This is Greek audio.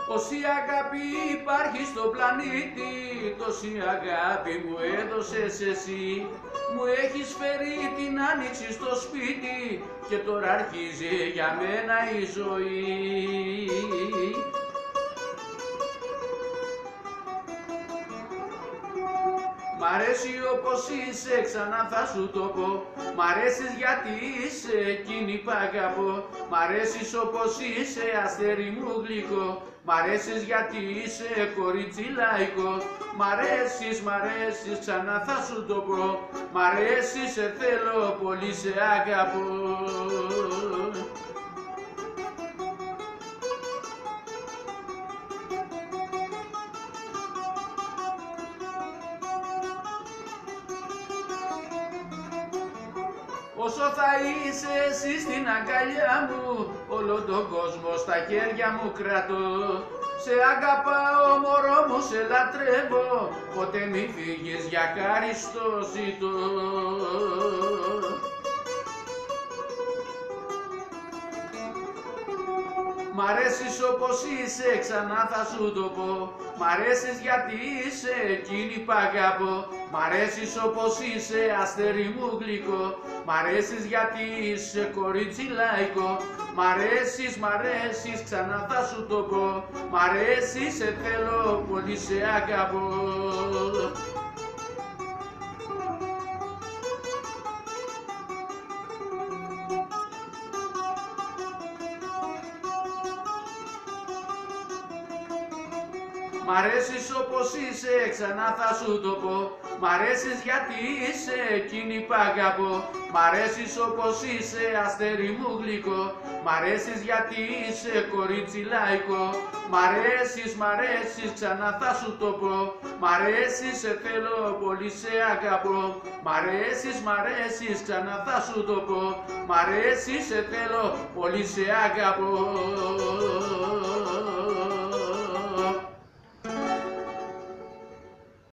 Όση αγάπη υπάρχει στο πλανήτη, τόση αγάπη μου έδωσες εσύ. Μου έχεις φέρει την άνοιξη στο σπίτι και τώρα αρχίζει για μένα η ζωή. Μ' αρέσει όπως είσαι, ξανά θα σου το πω. Μ' αρέσεις γιατί είσαι εκείνη που αγαπώ. Μ' αρέσεις όπως είσαι, αστέρι μου γλυκό. Μ' αρέσεις γιατί είσαι κορίτσι λαϊκό. Μ' αρέσεις, ξανά θα σου το πω. Μ' αρέσεις, σε θέλω, πολύ σε αγαπώ. Όσο θα είσαι εσύ στην αγκαλιά μου, όλο τον κόσμο στα χέρια μου κρατώ. Σε αγαπάω μωρό μου, σε λατρεύω, ποτέ μη φύγεις, για χάρη στο ζητώ. Μ' αρέσεις όπως είσαι, ξανά θα σου το πω. Μ' αρέσεις γιατί είσαι εκείνη που αγαπώ. Μ' αρέσεις όπως είσαι, αστέρι μου γλυκό. Μ' αρέσεις γιατί είσαι κορίτσι λαϊκό. Μ' αρέσεις, ξανά θα σου το πω. Μ' αρέσεις, σε θέλω, πολύ σε αγαπώ. Μ' αρέσεις όπως είσαι, ξανά θα σου το πω. Μ' αρέσεις γιατί είσαι εκείνη που αγαπώ. Μ' αρέσεις όπως είσαι, αστέρι μου γλυκό. Μ' αρέσεις γιατί είσαι κορίτσι λαϊκό. Μ' αρέσεις, ξανά θα σου το πω. Μ' αρέσεις, σε θέλω, πολύ σε αγαπώ. Μ' αρέσεις, ξανά θα σου το πω. Μ' αρέσεις, σε θέλω, πολύ σε αγαπώ.